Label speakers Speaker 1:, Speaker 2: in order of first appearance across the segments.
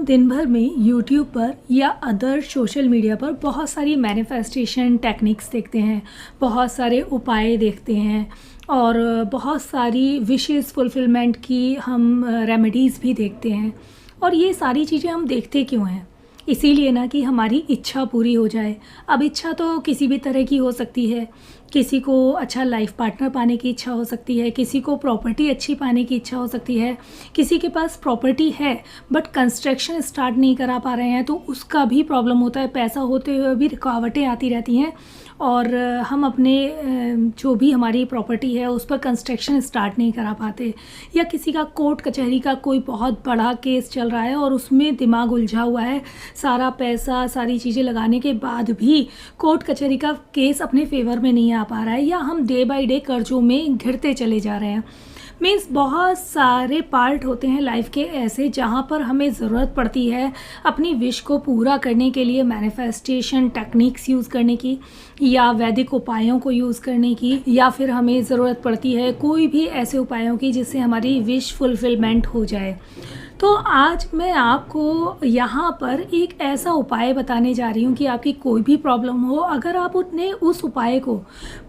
Speaker 1: दिन भर में यूट्यूब पर या अदर सोशल मीडिया पर बहुत सारी मैनिफेस्टेशन टेक्निक्स देखते हैं, बहुत सारे उपाय देखते हैं और बहुत सारी विशेस फुलफिलमेंट की हम रेमेडीज़ भी देखते हैं। और ये सारी चीज़ें हम देखते क्यों हैं? इसीलिए ना कि हमारी इच्छा पूरी हो जाए। अब इच्छा तो किसी भी तरह की हो सकती है। किसी को अच्छा लाइफ पार्टनर पाने की इच्छा हो सकती है, किसी को प्रॉपर्टी अच्छी पाने की इच्छा हो सकती है, किसी के पास प्रॉपर्टी है बट कंस्ट्रक्शन स्टार्ट नहीं करा पा रहे हैं तो उसका भी प्रॉब्लम होता है। पैसा होते हुए भी रुकावटें आती रहती हैं और हम अपने जो भी हमारी प्रॉपर्टी है उस पर कंस्ट्रक्शन स्टार्ट नहीं करा पाते। या किसी का कोर्ट कचहरी का कोई बहुत बड़ा केस चल रहा है और उसमें दिमाग उलझा हुआ है, सारा पैसा सारी चीज़ें लगाने के बाद भी कोर्ट कचहरी का केस अपने फेवर में नहीं आ पा रहा है, या हम डे बाय डे कर्जों में घिरते चले जा रहे हैं। मीन्स बहुत सारे पार्ट होते हैं लाइफ के ऐसे जहाँ पर हमें ज़रूरत पड़ती है अपनी विश को पूरा करने के लिए मैनिफेस्टेशन टेक्निक्स यूज़ करने की, या वैदिक उपायों को यूज़ करने की, या फिर हमें ज़रूरत पड़ती है कोई भी ऐसे उपायों की जिससे हमारी विश फुलफिलमेंट हो जाए। तो आज मैं आपको यहाँ पर एक ऐसा उपाय बताने जा रही हूँ कि आपकी कोई भी प्रॉब्लम हो, अगर आप उतने उस उपाय को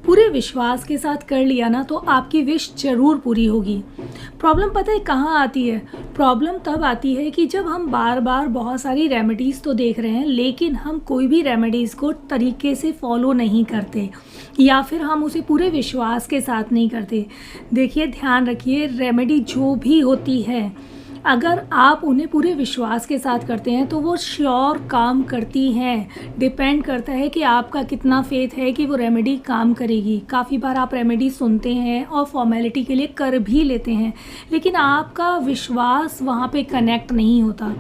Speaker 1: पूरे विश्वास के साथ कर लिया ना तो आपकी विश ज़रूर पूरी होगी। प्रॉब्लम पता है कहाँ आती है? प्रॉब्लम तब आती है कि जब हम बार बार बहुत सारी रेमेडीज़ तो देख रहे हैं लेकिन हम कोई भी रेमेडीज़ को तरीके से फॉलो नहीं करते, या फिर हम उसे पूरे विश्वास के साथ नहीं करते। देखिए, ध्यान रखिए, रेमेडी जो भी होती है अगर आप उन्हें पूरे विश्वास के साथ करते हैं तो वो श्योर काम करती हैं। डिपेंड करता है कि आपका कितना फेथ है कि वो रेमेडी काम करेगी। काफ़ी बार आप रेमेडी सुनते हैं और फॉर्मेलिटी के लिए कर भी लेते हैं लेकिन आपका विश्वास वहाँ पे कनेक्ट नहीं होता,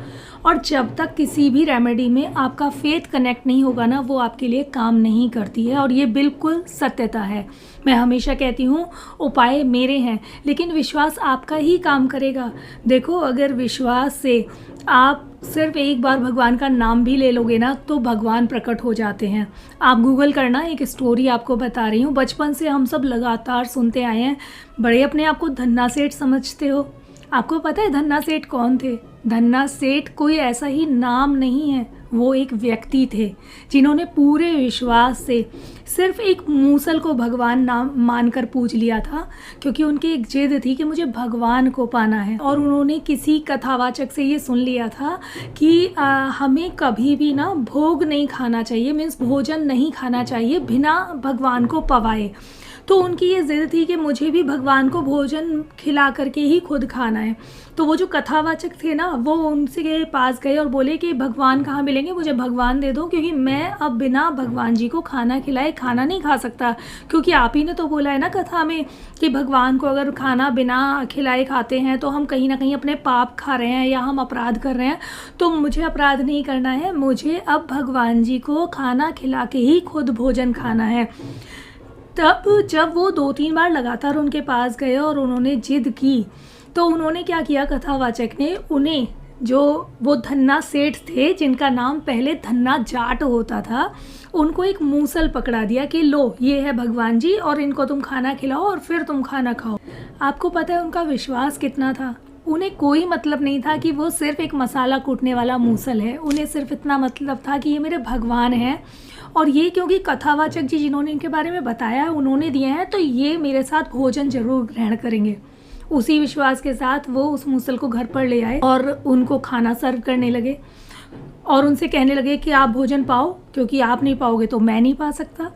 Speaker 1: और जब तक किसी भी रेमेडी में आपका फेथ कनेक्ट नहीं होगा ना वो आपके लिए काम नहीं करती है। और ये बिल्कुल सत्यता है। मैं हमेशा कहती हूँ उपाय मेरे हैं लेकिन विश्वास आपका ही काम करेगा। देखो, अगर विश्वास से आप सिर्फ एक बार भगवान का नाम भी ले लोगे ना तो भगवान प्रकट हो जाते हैं। आप गूगल करना, एक स्टोरी आपको बता रही हूँ। बचपन से हम सब लगातार सुनते आए हैं। बड़े अपने आप को धन्ना सेठ समझते हो। आपको पता है धन्ना सेठ कौन थे? धन्ना सेठ कोई ऐसा ही नाम नहीं है, वो एक व्यक्ति थे जिन्होंने पूरे विश्वास से सिर्फ एक मूसल को भगवान नाम मानकर पूज लिया था, क्योंकि उनकी एक जिद थी कि मुझे भगवान को पाना है। और उन्होंने किसी कथावाचक से ये सुन लिया था कि हमें कभी भी ना भोग नहीं खाना चाहिए, मीन्स भोजन नहीं खाना चाहिए बिना भगवान को पवाए। तो उनकी ये ज़िद थी कि मुझे भी भगवान को भोजन खिला करके ही खुद खाना है। तो वो जो कथावाचक थे ना वो उनसे के पास गए और बोले कि भगवान कहाँ मिलेंगे, मुझे भगवान दे दो, क्योंकि मैं अब बिना भगवान जी को खाना खिलाए खाना नहीं खा सकता। क्योंकि आप ही ने तो बोला है ना कथा में कि भगवान को अगर खाना बिना खिलाए खाते हैं तो हम कहीं ना कहीं अपने पाप खा रहे हैं या हम अपराध कर रहे हैं। तो मुझे अपराध नहीं करना है, मुझे अब भगवान जी को खाना खिला के ही खुद भोजन खाना है। तब जब वो 2-3 बार लगातार उनके पास गए और उन्होंने जिद की तो उन्होंने क्या किया, कथावाचक ने उन्हें, जो वो धन्ना सेठ थे जिनका नाम पहले धन्ना जाट होता था, उनको एक मूसल पकड़ा दिया कि लो ये है भगवान जी और इनको तुम खाना खिलाओ और फिर तुम खाना खाओ। आपको पता है उनका विश्वास कितना था? उन्हें कोई मतलब नहीं था कि वो सिर्फ एक मसाला कूटने वाला मूसल है, उन्हें सिर्फ इतना मतलब था कि ये मेरे भगवान हैं और ये क्योंकि कथावाचक जी जिन्होंने इनके बारे में बताया है उन्होंने दिए हैं तो ये मेरे साथ भोजन जरूर ग्रहण करेंगे। उसी विश्वास के साथ वो उस मूसल को घर पर ले आए और उनको खाना सर्व करने लगे और उनसे कहने लगे कि आप भोजन पाओ, क्योंकि आप नहीं पाओगे तो मैं नहीं पा सकता।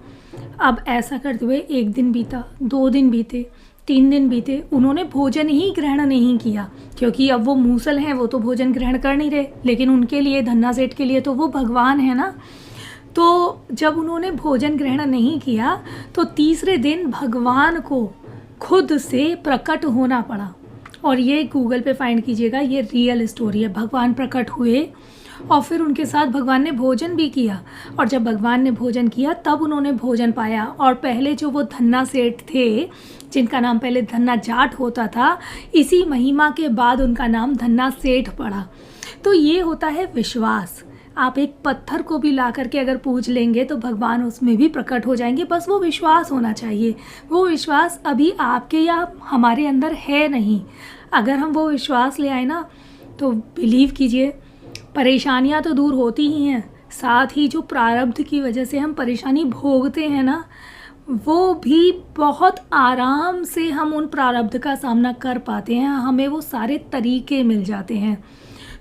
Speaker 1: अब ऐसा करते हुए 1 दिन बीता, 2 दिन बीते, 3 दिन बीते, उन्होंने भोजन ही ग्रहण नहीं किया, क्योंकि अब वो मूसल हैं, वो तो भोजन ग्रहण कर नहीं रहे, लेकिन उनके लिए, धन्ना सेठ के लिए तो वो भगवान है ना। तो जब उन्होंने भोजन ग्रहण नहीं किया तो तीसरे दिन भगवान को खुद से प्रकट होना पड़ा। और ये गूगल पे फाइंड कीजिएगा, ये रियल स्टोरी है। भगवान प्रकट हुए और फिर उनके साथ भगवान ने भोजन भी किया, और जब भगवान ने भोजन किया तब उन्होंने भोजन पाया। और पहले जो वो धन्ना सेठ थे जिनका नाम पहले धन्ना जाट होता था, इसी महिमा के बाद उनका नाम धन्ना सेठ पड़ा। तो ये होता है विश्वास। आप एक पत्थर को भी ला करके अगर पूज लेंगे तो भगवान उसमें भी प्रकट हो जाएंगे, बस वो विश्वास होना चाहिए। वो विश्वास अभी आपके या हमारे अंदर है नहीं। अगर हम वो विश्वास ले आए ना तो बिलीव कीजिए परेशानियां तो दूर होती ही हैं, साथ ही जो प्रारब्ध की वजह से हम परेशानी भोगते हैं ना, वो भी बहुत आराम से हम उन प्रारब्ध का सामना कर पाते हैं, हमें वो सारे तरीके मिल जाते हैं।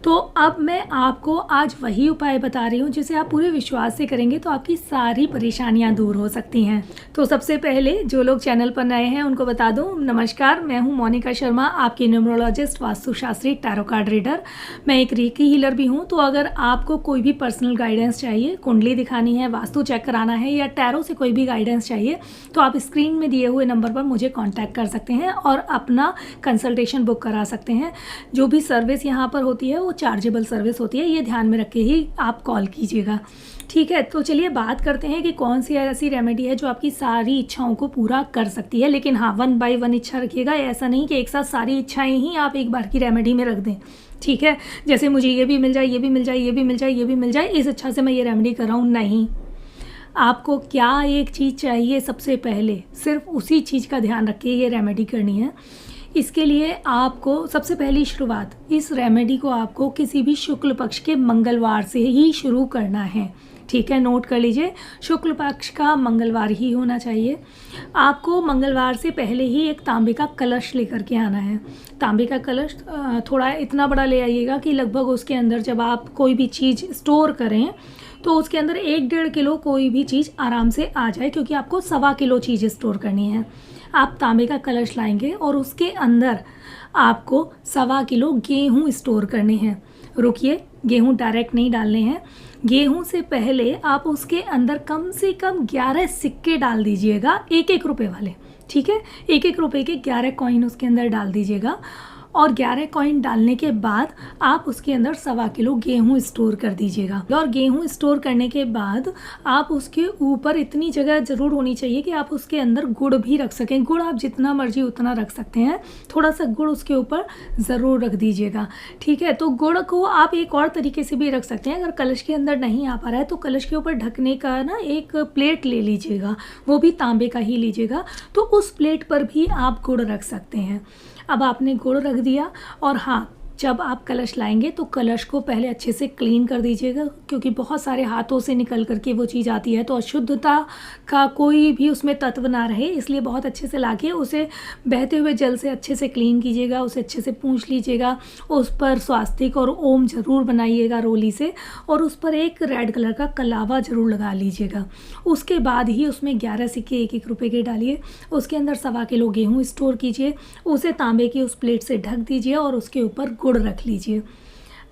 Speaker 1: तो अब मैं आपको आज वही उपाय बता रही हूँ जिसे आप पूरे विश्वास से करेंगे तो आपकी सारी परेशानियाँ दूर हो सकती हैं। तो सबसे पहले जो लोग चैनल पर नए हैं उनको बता दूँ, नमस्कार, मैं हूँ मोनिका शर्मा, आपकी न्यूमरोलॉजिस्ट, वास्तुशास्त्री, टैरो कार्ड रीडर। मैं एक रेकी हीलर भी हूँ। तो अगर आपको कोई भी पर्सनल गाइडेंस चाहिए, कुंडली दिखानी है, वास्तु चेक कराना है या टैरो से कोई भी गाइडेंस चाहिए, तो आप स्क्रीन में दिए हुए नंबर पर मुझे कॉन्टैक्ट कर सकते हैं और अपना कंसल्टेशन बुक करा सकते हैं। जो भी सर्विस यहाँ पर होती है वो चार्जेबल सर्विस होती है, ये ध्यान में रख के ही आप कॉल कीजिएगा, ठीक है। तो चलिए बात करते हैं कि कौन सी ऐसी रेमेडी है जो आपकी सारी इच्छाओं को पूरा कर सकती है। लेकिन हाँ, 1 बाय 1 इच्छा रखिएगा, ऐसा नहीं कि एक साथ सारी इच्छाएं ही आप एक बार की रेमेडी में रख दें, ठीक है। जैसे मुझे ये भी मिल जाए, ये भी मिल जाए, ये भी मिल जाए, ये भी मिल जाए, इस इच्छा से मैं ये रेमेडी कर रहा हूँ, नहीं। आपको क्या एक चीज़ चाहिए, सबसे पहले सिर्फ उसी चीज़ का ध्यान रख के ये रेमेडी करनी है। इसके लिए आपको सबसे पहली शुरुआत, इस रेमेडी को आपको किसी भी शुक्ल पक्ष के मंगलवार से ही शुरू करना है, ठीक है। नोट कर लीजिए, शुक्ल पक्ष का मंगलवार ही होना चाहिए। आपको मंगलवार से पहले ही एक तांबे का कलश लेकर के आना है। तांबे का कलश थोड़ा इतना बड़ा ले आइएगा कि लगभग उसके अंदर जब आप कोई भी चीज़ स्टोर करें तो उसके अंदर 1-1.5 किलो कोई भी चीज़ आराम से आ जाए, क्योंकि आपको 1.25 किलो चीज़ स्टोर करनी है। आप तांबे का कलश लाएंगे और उसके अंदर आपको 1.25 किलो गेहूँ स्टोर करने हैं। रुकिए, गेहूँ डायरेक्ट नहीं डालने हैं। गेहूँ से पहले आप उसके अंदर कम से कम 11 सिक्के डाल दीजिएगा, 1-1 रुपये वाले, ठीक है। 1-1 रुपये के 11 कॉइन उसके अंदर डाल दीजिएगा और 11 कॉइन डालने के बाद आप उसके अंदर 1.25 किलो गेहूँ स्टोर कर दीजिएगा। और गेहूँ स्टोर करने के बाद आप उसके ऊपर इतनी जगह ज़रूर होनी चाहिए कि आप उसके अंदर गुड़ भी रख सकें। गुड़ आप जितना मर्जी उतना रख सकते हैं, थोड़ा सा गुड़ उसके ऊपर ज़रूर रख दीजिएगा, ठीक है। तो गुड़ को आप एक और तरीके से भी रख सकते हैं। अगर कलश के अंदर नहीं आ पा रहा है तो कलश के ऊपर ढकने का ना एक प्लेट ले लीजिएगा, वो भी तांबे का ही लीजिएगा, तो उस प्लेट पर भी आप गुड़ रख सकते हैं। अब आपने गुड़ रख दिया और हाँ, जब आप कलश लाएंगे तो कलश को पहले अच्छे से क्लीन कर दीजिएगा, क्योंकि बहुत सारे हाथों से निकल करके वो चीज़ आती है तो अशुद्धता का कोई भी उसमें तत्व ना रहे, इसलिए बहुत अच्छे से लाके उसे बहते हुए जल से अच्छे से क्लीन कीजिएगा, उसे अच्छे से पूंछ लीजिएगा। उस पर स्वास्तिक और ओम ज़रूर बनाइएगा रोली से, और उस पर एक रेड कलर का कलावा ज़रूर लगा लीजिएगा। उसके बाद ही उसमें 11 सिक्के 1-1 रुपये के डालिए, उसके अंदर 1.25 किलो गेहूँ स्टोर कीजिए, उसे तांबे की उस प्लेट से ढक दीजिए और उसके ऊपर गुड़ रख लीजिए।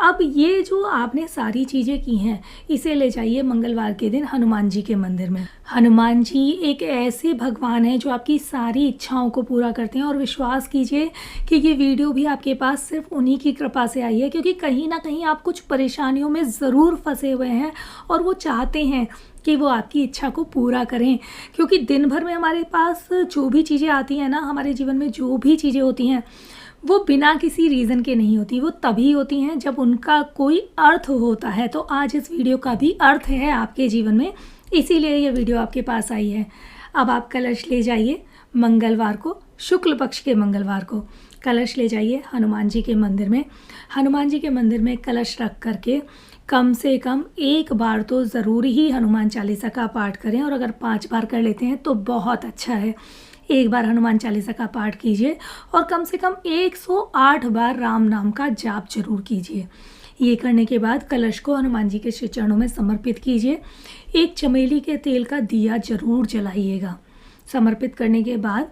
Speaker 1: अब ये जो आपने सारी चीज़ें की हैं, इसे ले जाइए मंगलवार के दिन हनुमान जी के मंदिर में। हनुमान जी एक ऐसे भगवान हैं जो आपकी सारी इच्छाओं को पूरा करते हैं, और विश्वास कीजिए कि ये वीडियो भी आपके पास सिर्फ उन्हीं की कृपा से आई है, क्योंकि कहीं ना कहीं आप कुछ परेशानियों में ज़रूर फंसे हुए हैं और वो चाहते हैं कि वो आपकी इच्छा को पूरा करें। क्योंकि दिन भर में हमारे पास जो भी चीज़ें आती हैं ना, हमारे जीवन में जो भी चीज़ें होती हैं, वो बिना किसी रीज़न के नहीं होती, वो तभी होती हैं जब उनका कोई अर्थ होता है। तो आज इस वीडियो का भी अर्थ है आपके जीवन में, इसीलिए ये वीडियो आपके पास आई है। अब आप कलश ले जाइए मंगलवार को, शुक्ल पक्ष के मंगलवार को कलश ले जाइए हनुमान जी के मंदिर में। हनुमान जी के मंदिर में कलश रख करके कम से कम 1 बार तो ज़रूर ही हनुमान चालीसा का पाठ करें, और अगर 5 बार कर लेते हैं तो बहुत अच्छा है। 1 बार हनुमान चालीसा का पाठ कीजिए और कम से कम 108 बार राम नाम का जाप जरूर कीजिए। ये करने के बाद कलश को हनुमान जी के श्री चरणों में समर्पित कीजिए। एक चमेली के तेल का दिया जरूर जलाइएगा। समर्पित करने के बाद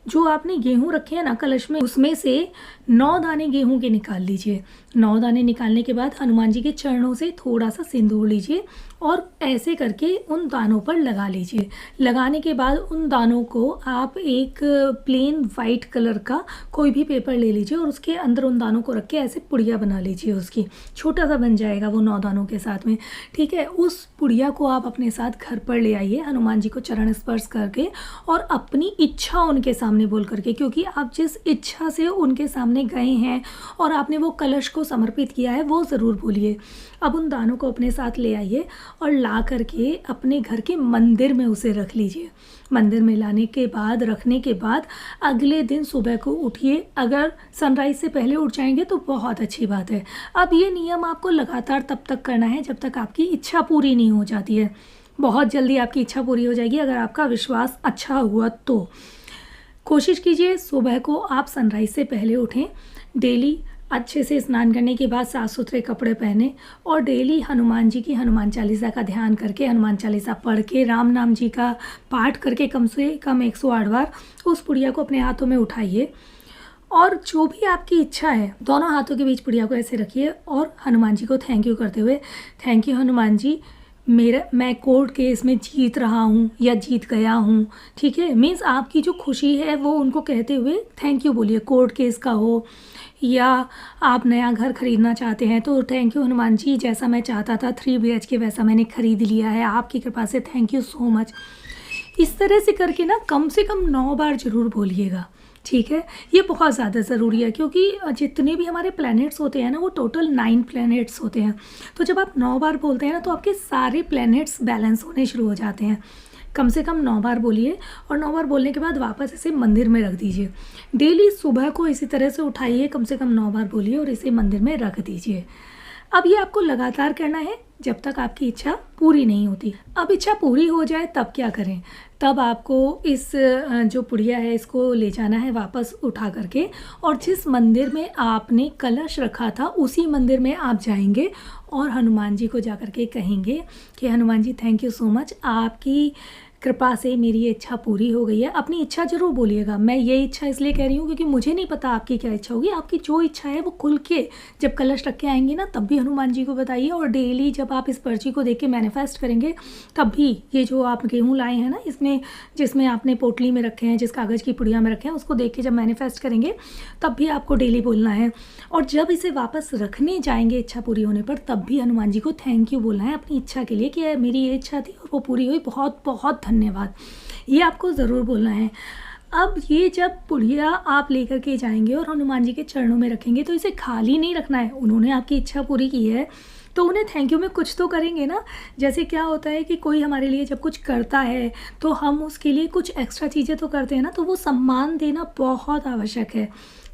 Speaker 1: जो आपने गेहूं रखे हैं ना कलश में, उसमें से 9 दाने गेहूं के निकाल लीजिए। 9 दाने निकालने के बाद हनुमान जी के चरणों से थोड़ा सा सिंदूर लीजिए और ऐसे करके उन दानों पर लगा लीजिए। लगाने के बाद उन दानों को आप एक प्लेन वाइट कलर का कोई भी पेपर ले लीजिए और उसके अंदर उन दानों को रख के ऐसे पुड़िया बना लीजिए। उसकी छोटा सा बन जाएगा वो 9 दानों के साथ में, ठीक है। उस पुड़िया को आप अपने साथ घर पर ले आइए, हनुमान जी को चरण स्पर्श करके, और अपनी इच्छा उनके सामने सामने बोल करके, क्योंकि आप जिस इच्छा से उनके सामने गए हैं और आपने वो कलश को समर्पित किया है वो ज़रूर बोलिए। अब उन दानों को अपने साथ ले आइए और ला करके अपने घर के मंदिर में उसे रख लीजिए। मंदिर में लाने के बाद, रखने के बाद अगले दिन सुबह को उठिए। अगर सनराइज़ से पहले उठ जाएंगे तो बहुत अच्छी बात है। अब ये नियम आपको लगातार तब तक करना है जब तक आपकी इच्छा पूरी नहीं हो जाती है। बहुत जल्दी आपकी इच्छा पूरी हो जाएगी अगर आपका विश्वास अच्छा हुआ तो। कोशिश कीजिए सुबह को आप सनराइज़ से पहले उठें। डेली अच्छे से स्नान करने के बाद साफ़ सुथरे कपड़े पहने और डेली हनुमान जी की हनुमान चालीसा का ध्यान करके, हनुमान चालीसा पढ़ के, राम नाम जी का पाठ करके कम से कम 108 बार उस पुड़िया को अपने हाथों में उठाइए और जो भी आपकी इच्छा है दोनों हाथों के बीच पुड़िया को ऐसे रखिए और हनुमान जी को थैंक यू करते हुए, थैंक यू हनुमान जी, मैं कोर्ट केस में जीत रहा हूँ या जीत गया हूँ। ठीक है, मीन्स आपकी जो खुशी है वो उनको कहते हुए थैंक यू बोलिए। कोर्ट केस का हो या आप नया घर खरीदना चाहते हैं तो थैंक यू हनुमान जी, जैसा मैं चाहता था 3 BHK वैसा मैंने खरीद लिया है, आपकी कृपा से थैंक यू सो मच। इस तरह से करके ना कम से कम 9 बार ज़रूर बोलिएगा। ठीक है, ये बहुत ज़्यादा ज़रूरी है क्योंकि जितने भी हमारे प्लैनेट्स होते हैं ना वो टोटल 9 प्लैनेट्स होते हैं। तो जब आप 9 बार बोलते हैं ना तो आपके सारे प्लैनेट्स बैलेंस होने शुरू हो जाते हैं। कम से कम 9 बार बोलिए और 9 बार बोलने के बाद वापस इसे मंदिर में रख दीजिए। डेली सुबह को इसी तरह से उठाइए, कम से कम 9 बार बोलिए और इसे मंदिर में रख दीजिए। अब ये आपको लगातार करना है जब तक आपकी इच्छा पूरी नहीं होती। अब इच्छा पूरी हो जाए तब क्या करें? तब आपको इस जो पुड़िया है इसको ले जाना है वापस उठा करके और जिस मंदिर में आपने कलश रखा था उसी मंदिर में आप जाएंगे और हनुमान जी को जा कर के कहेंगे कि Hanuman ji thank you so much, आपकी कृपा से मेरी ये इच्छा पूरी हो गई है। अपनी इच्छा ज़रूर बोलिएगा। मैं ये इच्छा इसलिए कह रही हूँ क्योंकि मुझे नहीं पता आपकी क्या इच्छा होगी। आपकी जो इच्छा है वो खुल के जब कलश रख के आएंगे ना तब भी हनुमान जी को बताइए और डेली जब आप इस पर्ची को देख के मैनिफेस्ट करेंगे तब भी ये जो आप गेहूँ लाए हैं ना इसमें जिसमें आपने पोटली में रखे हैं, जिस कागज़ की पुड़िया में रखे हैं, उसको देख के जब मैनिफेस्ट करेंगे तब भी आपको डेली बोलना है। और जब इसे वापस रखने जाएंगे इच्छा पूरी होने पर तब भी हनुमान जी को थैंक यू बोलना है अपनी इच्छा के लिए कि मेरी ये इच्छा थी और वो पूरी हुई, बहुत बहुत धन्यवाद। ये आपको ज़रूर बोलना है। अब ये जब पुड़िया आप लेकर के जाएंगे और हनुमान जी के चरणों में रखेंगे तो इसे खाली नहीं रखना है। उन्होंने आपकी इच्छा पूरी की है तो उन्हें थैंक यू में कुछ तो करेंगे ना। जैसे क्या होता है कि कोई हमारे लिए जब कुछ करता है तो हम उसके लिए कुछ एक्स्ट्रा चीज़ें तो करते हैं ना, तो वो सम्मान देना बहुत आवश्यक है।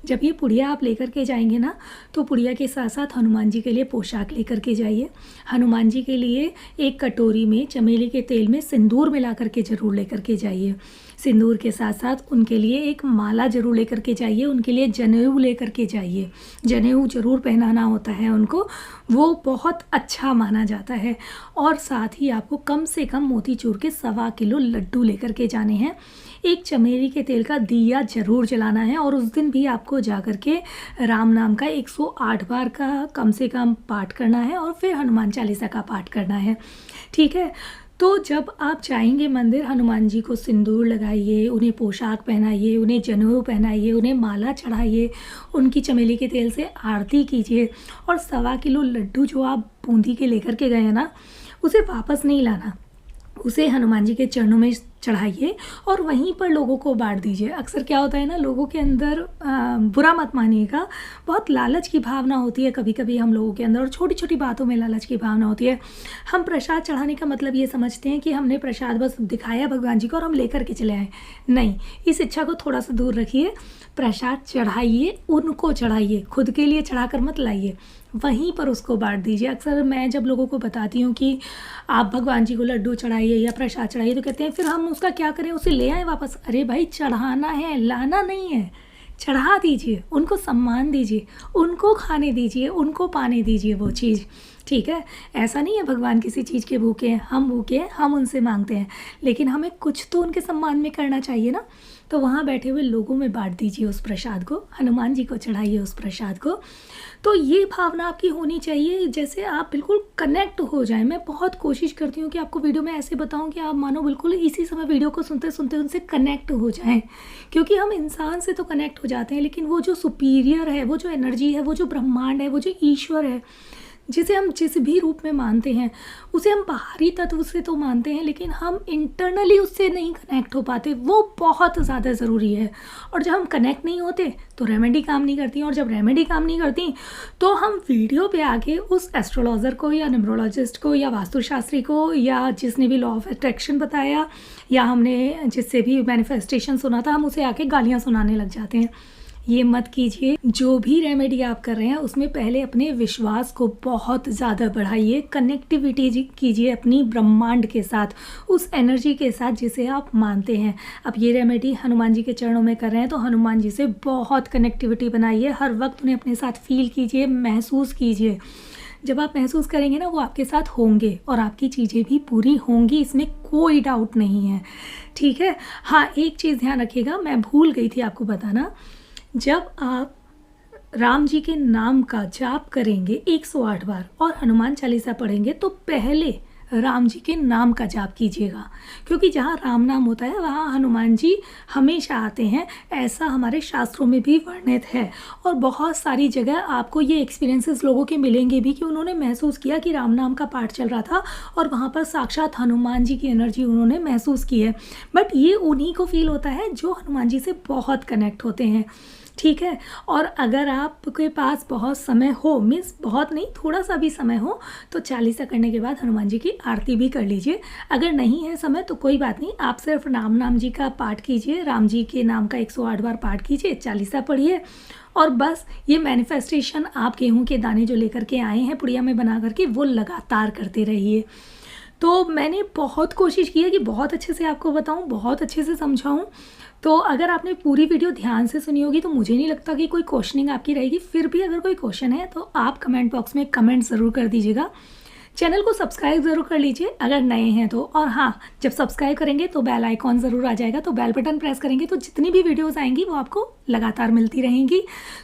Speaker 1: जब ये पुड़िया आप लेकर के जाएंगे ना तो पुड़िया के साथ साथ हनुमान जी के लिए पोशाक लेकर के जाइए। हनुमान जी के लिए एक कटोरी में चमेली के तेल में सिंदूर मिला करके ज़रूर लेकर के जाइए। सिंदूर के साथ साथ उनके लिए एक माला ज़रूर लेकर के जाइए। उनके लिए जनेऊ लेकर के जाइए। जनेऊ ज़रूर पहनाना होता है उनको, वो बहुत अच्छा माना जाता है। और साथ ही आपको कम से कम मोतीचूर के 1.25 किलो लड्डू लेकर के जाने हैं। एक चमेली के तेल का दिया ज़रूर जलाना है और उस दिन भी आपको जा कर के राम नाम का 108 बार का कम से कम पाठ करना है और फिर हनुमान चालीसा का पाठ करना है। ठीक है, तो जब आप जाएंगे मंदिर, हनुमान जी को सिंदूर लगाइए, उन्हें पोशाक पहनाइए, उन्हें जनेऊ पहनाइए, उन्हें माला चढ़ाइए, उनकी चमेली के तेल से आरती कीजिए और 1.25 किलो लड्डू जो आप बूंदी के लेकर के गए हैं ना उसे वापस नहीं लाना, उसे हनुमान जी के चरणों में चढ़ाइए और वहीं पर लोगों को बांट दीजिए। अक्सर क्या होता है ना, लोगों के अंदर बुरा मत मानिएगा, बहुत लालच की भावना होती है कभी कभी हम लोगों के अंदर और छोटी छोटी बातों में लालच की भावना होती है। हम प्रसाद चढ़ाने का मतलब ये समझते हैं कि हमने प्रसाद बस दिखाया भगवान जी को और हम लेकर के चले आए। नहीं, इस इच्छा को थोड़ा सा दूर रखिए। प्रसाद चढ़ाइए, उनको चढ़ाइए, खुद के लिए चढ़ा कर मत लाइए, वहीं पर उसको बांट दीजिए। अक्सर मैं जब लोगों को बताती हूँ कि आप भगवान जी को लड्डू चढ़ाइए या प्रसाद चढ़ाइए तो कहते हैं फिर हम उसका क्या करें, उसे ले आए वापस। अरे भाई, चढ़ाना है, लाना नहीं है। चढ़ा दीजिए, उनको सम्मान दीजिए, उनको खाने दीजिए, उनको पाने दीजिए वो चीज़। ठीक है, ऐसा नहीं है भगवान किसी चीज़ के भूखे हैं, हम भूखे हैं, हम उनसे मांगते हैं, लेकिन हमें कुछ तो उनके सम्मान में करना चाहिए ना। तो वहाँ बैठे हुए लोगों में बांट दीजिए उस प्रसाद को, हनुमान जी को चढ़ाइए उस प्रसाद को। तो ये भावना आपकी होनी चाहिए, जैसे आप बिल्कुल कनेक्ट हो जाएं। मैं बहुत कोशिश करती हूँ कि आपको वीडियो में ऐसे बताऊँ कि आप मानो बिल्कुल इसी समय वीडियो को सुनते सुनते उनसे कनेक्ट हो जाएं, क्योंकि हम इंसान से तो कनेक्ट हो जाते हैं लेकिन वो जो सुपीरियर है, वो जो एनर्जी है, वो जो ब्रह्मांड है, वो जो ईश्वर है, जिसे हम जिस भी रूप में मानते हैं उसे हम बाहरी तत्व से तो मानते हैं, लेकिन हम इंटरनली उससे नहीं कनेक्ट हो पाते, वो बहुत ज़्यादा ज़रूरी है। और जब हम कनेक्ट नहीं होते तो रेमेडी काम नहीं करती, और जब रेमेडी काम नहीं करती तो हम वीडियो पे आके उस एस्ट्रोलॉजर को या न्यूमरोलॉजिस्ट को या वास्तुशास्त्री को या जिसने भी लॉ ऑफ अट्रैक्शन बताया या हमने जिससे भी मैनिफेस्टेशन सुना था, हम उसे आके गालियाँ सुनाने लग जाते हैं। ये मत कीजिए। जो भी रेमेडी आप कर रहे हैं उसमें पहले अपने विश्वास को बहुत ज़्यादा बढ़ाइए, कनेक्टिविटी कीजिए अपनी ब्रह्मांड के साथ, उस एनर्जी के साथ जिसे आप मानते हैं। अब ये रेमेडी हनुमान जी के चरणों में कर रहे हैं तो हनुमान जी से बहुत कनेक्टिविटी बनाइए, हर वक्त उन्हें अपने साथ फील कीजिए, महसूस कीजिए। जब आप महसूस करेंगे ना, वो आपके साथ होंगे और आपकी चीज़ें भी पूरी होंगी, इसमें कोई डाउट नहीं है, ठीक है। हाँ, एक चीज़ ध्यान रखिएगा, मैं भूल गई थी आपको बताना, जब आप राम जी के नाम का जाप करेंगे 108 बार और हनुमान चालीसा पढ़ेंगे तो पहले राम जी के नाम का जाप कीजिएगा, क्योंकि जहाँ राम नाम होता है वहाँ हनुमान जी हमेशा आते हैं, ऐसा हमारे शास्त्रों में भी वर्णित है। और बहुत सारी जगह आपको ये एक्सपीरियंसेस लोगों के मिलेंगे भी कि उन्होंने महसूस किया कि राम नाम का पाठ चल रहा था और वहाँ पर साक्षात हनुमान जी की एनर्जी उन्होंने महसूस की है। बट ये उन्हीं को फील होता है जो हनुमान जी से बहुत कनेक्ट होते हैं, ठीक है। और अगर आपके पास बहुत समय हो, मीन्स बहुत नहीं, थोड़ा सा भी समय हो, तो चालीसा करने के बाद हनुमान जी की आरती भी कर लीजिए। अगर नहीं है समय तो कोई बात नहीं, आप सिर्फ नाम जी का पाठ कीजिए, राम जी के नाम का 108 बार पाठ कीजिए, चालीसा पढ़िए और बस ये मैनिफेस्टेशन आप गेहूं के दाने जो लेकर के आए हैं पुड़िया में बना करके, वो लगातार करते रहिए। तो मैंने बहुत कोशिश की है कि बहुत अच्छे से आपको बताऊं, बहुत अच्छे से समझाऊं। तो अगर आपने पूरी वीडियो ध्यान से सुनी होगी तो मुझे नहीं लगता कि कोई क्वेश्चनिंग आपकी रहेगी। फिर भी अगर कोई क्वेश्चन है तो आप कमेंट बॉक्स में कमेंट ज़रूर कर दीजिएगा। चैनल को सब्सक्राइब ज़रूर कर लीजिए अगर नए हैं तो। और हाँ, जब सब्सक्राइब करेंगे तो बेल आइकॉन ज़रूर आ जाएगा, तो बेल बटन प्रेस करेंगे तो जितनी भी वीडियोस आएंगी वो आपको लगातार मिलती रहेंगी।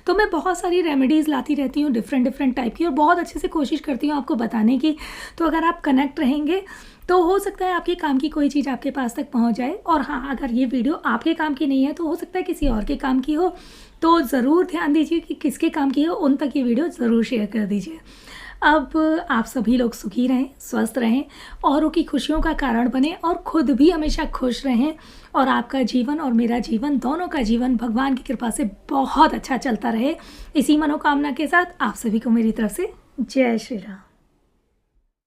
Speaker 1: तो मैं बहुत सारी रेमेडीज़ लाती रहती हूँ डिफरेंट टाइप की, और बहुत अच्छे से कोशिश करती हूँ आपको बताने की। तो अगर आप कनेक्ट रहेंगे तो हो सकता है आपके काम की कोई चीज़ आपके पास तक पहुंच जाए। और हाँ, अगर ये वीडियो आपके काम की नहीं है तो हो सकता है किसी और के काम की हो, तो ज़रूर ध्यान दीजिए कि किसके काम की हो, उन तक ये वीडियो ज़रूर शेयर कर दीजिए। अब आप सभी लोग सुखी रहें, स्वस्थ रहें, औरों की खुशियों का कारण बने और खुद भी हमेशा खुश रहें, और आपका जीवन और मेरा जीवन, दोनों का जीवन भगवान की कृपा से बहुत अच्छा चलता रहे। इसी मनोकामना के साथ आप सभी को मेरी तरफ से जय श्री राम।